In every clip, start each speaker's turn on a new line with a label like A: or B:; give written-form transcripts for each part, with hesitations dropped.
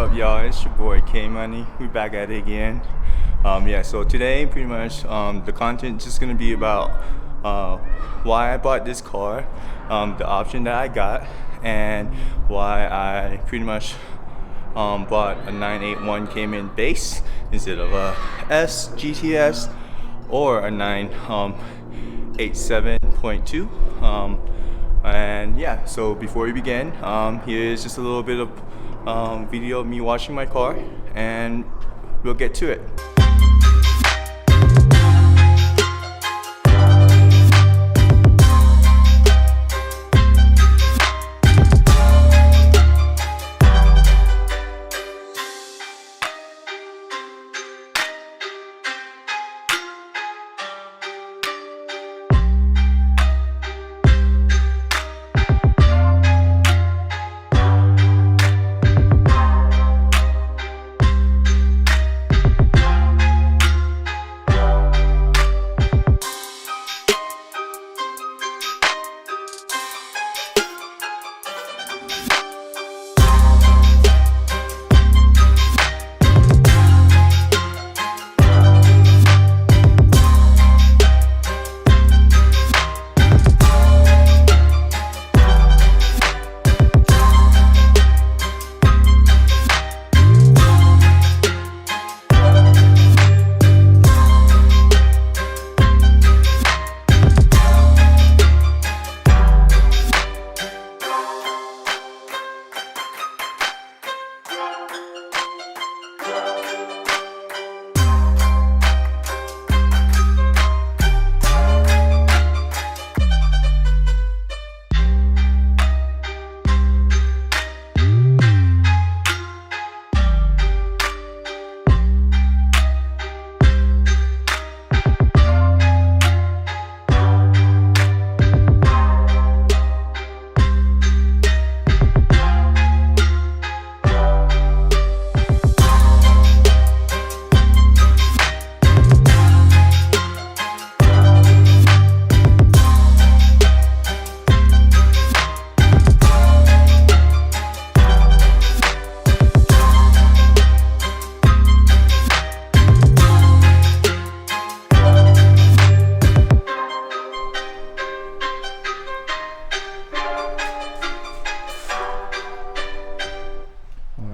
A: up, y'all? It's your boy K Money. We back at it again. So today pretty much the content just gonna be about why I bought this car, the option that I got, and why I pretty much bought a 981 Cayman Base instead of a S GTS or a 987.2. And yeah, so before we begin, here's just a little bit of video of me washing my car, and we'll get to it.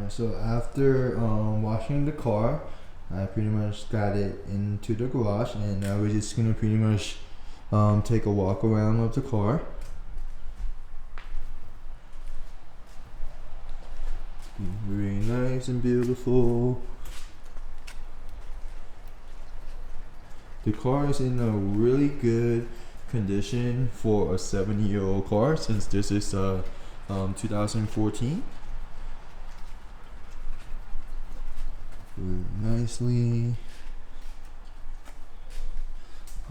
B: So after washing the car, I pretty much got it into the garage, and now we're just gonna pretty much take a walk around of the car. Very nice and beautiful. The car is in a really good condition for a 7-year-old car, since this is 2014. Nicely.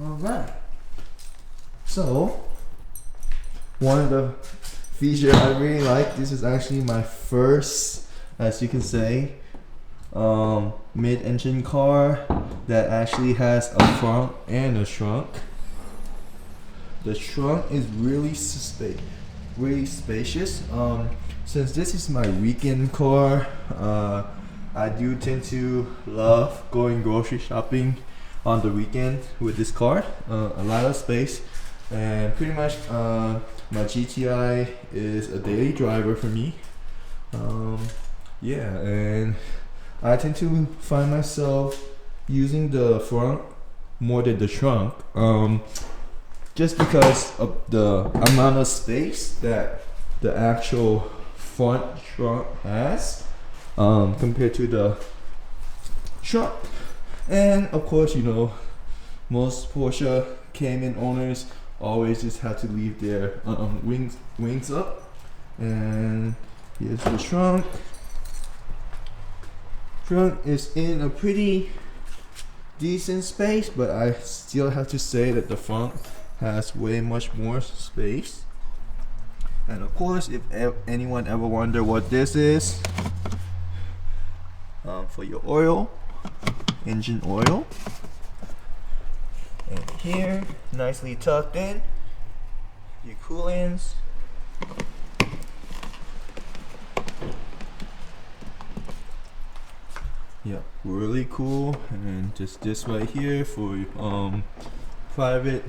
B: Alright. So, one of the features I really like, this is actually my first, as you can say, mid-engine car that actually has a front and a trunk. The trunk is really spacious. Since this is my weekend car, I do tend to love going grocery shopping on the weekend with this car. A lot of space, and pretty much my GTI is a daily driver for me. And I tend to find myself using the front more than the trunk, just because of the amount of space that the actual front trunk has. Compared to the trunk. And of course, you know, most Porsche Cayman owners always just have to leave their wings up. And here's the trunk. Trunk is in a pretty decent space, but I still have to say that the front has way much more space. And of course, if anyone ever wonder what this is, for your oil, engine oil. And here, nicely tucked in, your coolants. Yeah, really cool. And then just this right here for private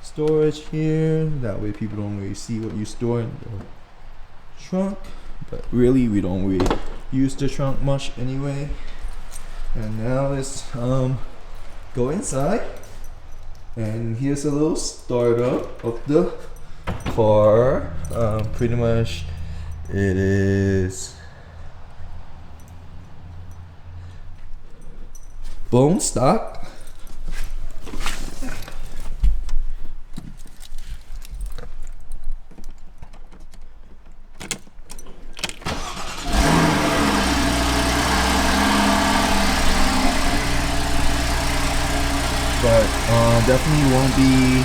B: storage here. That way people don't really see what you store in the trunk. But really, we don't really use the trunk much anyway. And now let's go inside. And here's a little startup of the car. Pretty much it is bone stock. But definitely won't be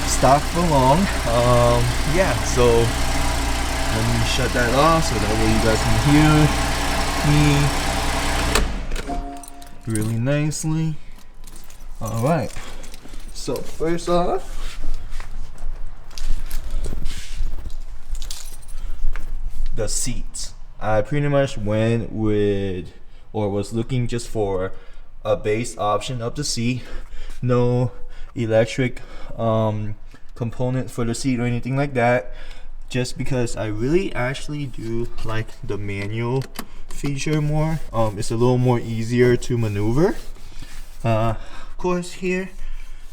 B: stock for long. Yeah, so let me shut that off so that way you guys can hear me really nicely. Alright, so first off, the seats. I pretty much went with, or was looking just for a base option of the seat. No electric component for the seat or anything like that, just because I really actually do like the manual feature more. It's a little more easier to maneuver. Of course here,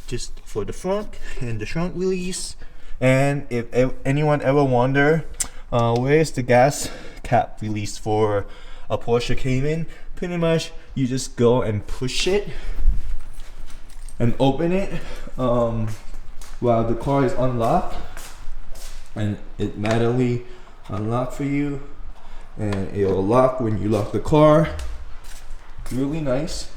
B: just for the front and the trunk release. And if anyone ever wonder where's the gas cap release for a Porsche Cayman, pretty much you just go and push it and open it while the car is unlocked, and it manually unlock for you, and it'll lock when you lock the car. Really nice.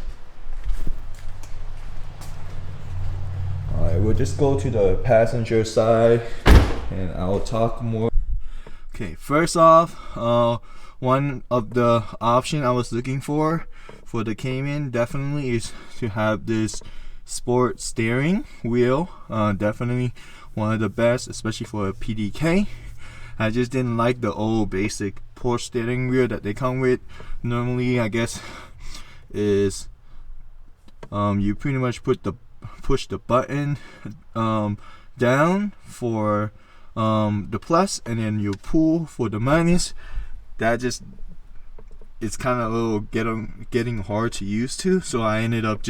B: Alright, we'll just go to the passenger side and I'll talk more. Okay, first off, one of the option I was looking for the Cayman definitely is to have this sport steering wheel. Definitely one of the best, especially for a PDK. I just didn't like the old basic Porsche steering wheel that they come with. Normally, I guess, is you pretty much push the button down for the plus, and then you pull for the minus. That just, it's kind of a little getting hard to use to, so I ended up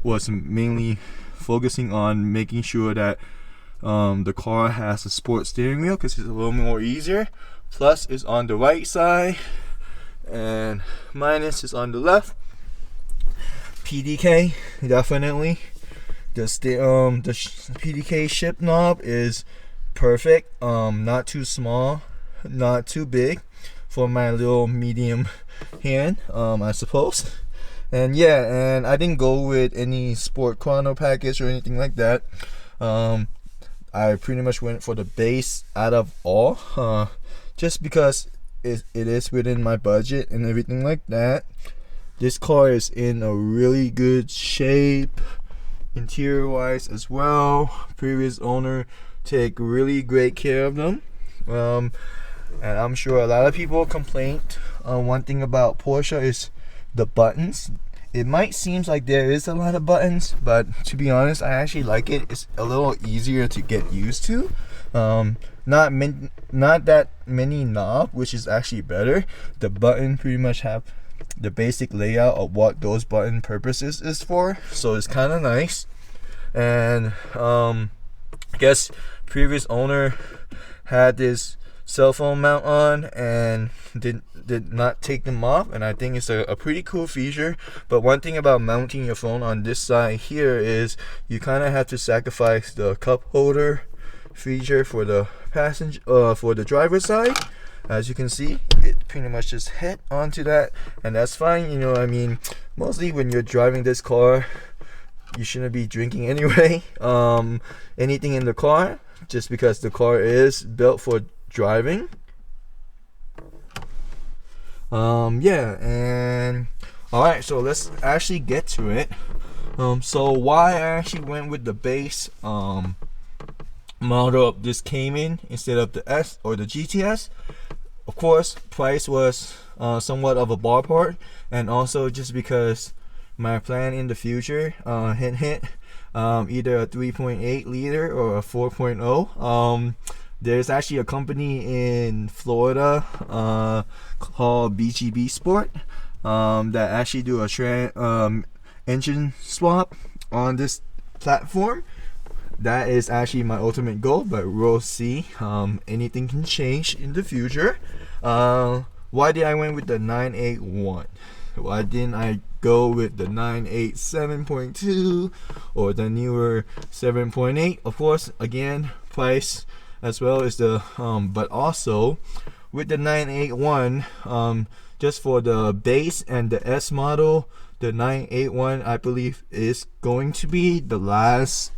B: was mainly focusing on making sure that the car has a sport steering wheel, because it's a little more easier. Plus is on the right side and minus is on the left. PDK, definitely the PDK ship knob is perfect. Not too small, not too big for my little medium hand, I suppose. And yeah, and I didn't go with any sport chrono package or anything like that. I pretty much went for the base out of all, just because it is within my budget and everything like that. This car is in a really good shape, interior wise as well. Previous owner take really great care of them. And I'm sure a lot of people complained. One thing about Porsche is the buttons. It might seem like there is a lot of buttons, but to be honest, I actually like it. It's a little easier to get used to. Not that many knobs, which is actually better. The button pretty much have the basic layout of what those button purposes is for, so it's kind of nice. And I guess previous owner had this cell phone mount on and did not take them off, and I think it's a pretty cool feature. But one thing about mounting your phone on this side here is you kind of have to sacrifice the cup holder feature for the for the driver's side. As you can see, it pretty much just hit onto that, and that's fine. You know, I mean, mostly when you're driving this car, you shouldn't be drinking anyway. Anything in the car, just because the car is built for driving. Yeah, and alright, so let's actually get to it. So why I actually went with the base model of this Cayman instead of the S or the GTS. of course, price was somewhat of a ballpark, and also just because my plan in the future, hint hint, either a 3.8 liter or a 4.0. There's actually a company in Florida called BGB Sport that actually do a engine swap on this platform. That is actually my ultimate goal, but we'll see. Anything can change in the future. Why did I went with the 981? Why didn't I go with the 987.2 or the newer 7.8? Of course, again, price as well as the but also with the 981, just for the base and the S model, the 981 I believe is going to be the last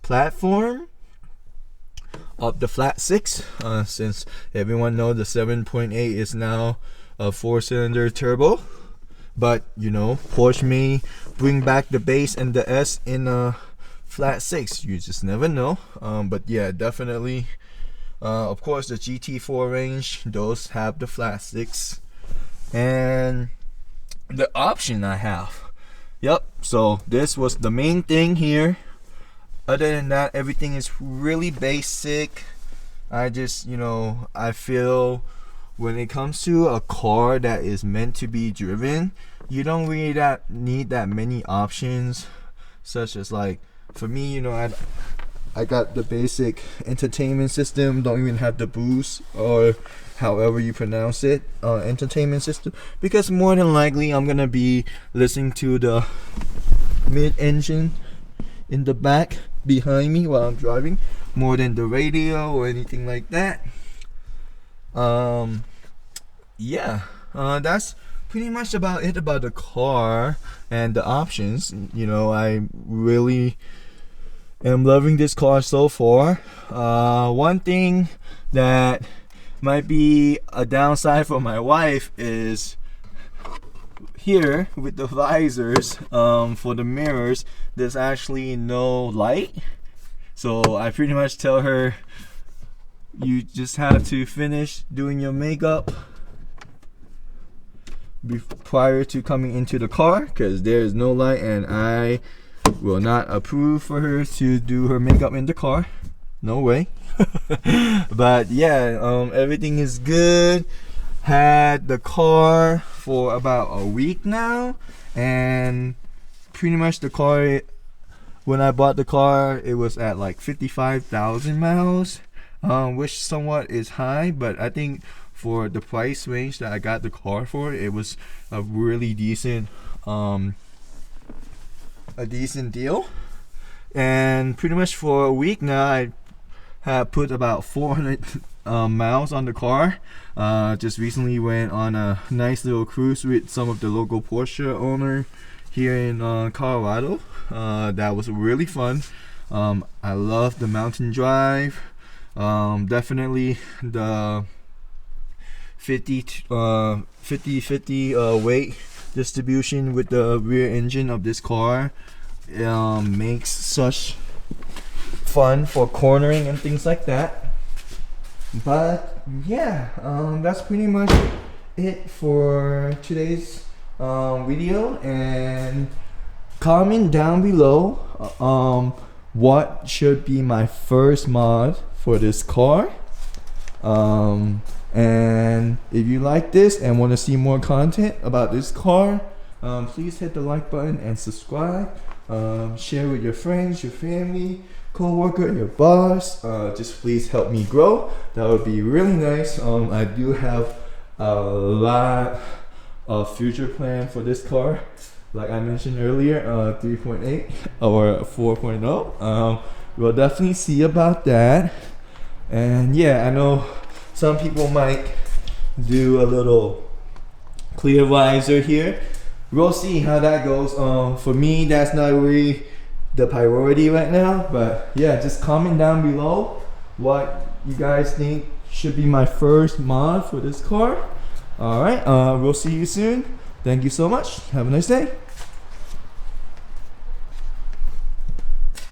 B: platform of the flat six, since everyone knows the 7.8 is now a 4-cylinder turbo. But you know, Porsche may bring back the base and the S in a flat six. You just never know. But yeah, definitely. Of course, the GT4 range, those have the flat six, and the option I have. Yep. So this was the main thing here. Other than that, everything is really basic. I just, you know, I feel when it comes to a car that is meant to be driven, you don't really need that many options, such as, like, for me, you know, I got the basic entertainment system, don't even have the boost or however you pronounce it, entertainment system, because more than likely I'm gonna be listening to the mid-engine in the back behind me while I'm driving, more than the radio or anything like that. Yeah, that's pretty much about it about the car and the options. You know, I really am loving this car so far. One thing that might be a downside for my wife is here with the visors, for the mirrors, there's actually no light. So I pretty much tell her, you just have to finish doing your makeup prior to coming into the car, because there is no light, and I will not approve for her to do her makeup in the car. No way. But yeah, everything is good. Had the car for about a week now, and pretty much the car, when I bought the car, it was at like 55,000 miles, which somewhat is high, but I think for the price range that I got the car for, it was a really decent deal. And pretty much for a week now, I have put about 400 miles on the car. Just recently went on a nice little cruise with some of the local Porsche owner here in Colorado. That was really fun. I love the mountain drive. Definitely the 50-50 weight distribution with the rear engine of this car makes such fun for cornering and things like that. But yeah, that's pretty much it for today's video. And comment down below what should be my first mod for this car. And if you like this and want to see more content about this car, please hit the like button and subscribe. Share with your friends, your family, co-worker, your boss. Just please help me grow. That would be really nice. I do have a lot of future plan for this car. Like I mentioned earlier, 3.8 or 4.0. We'll definitely see about that. And yeah, I know some people might do a little clear visor here. We'll see how that goes. For me, that's not really the priority right now, but yeah, just comment down below what you guys think should be my first mod for this car. All right, we'll see you soon. Thank you so much. Have a nice day.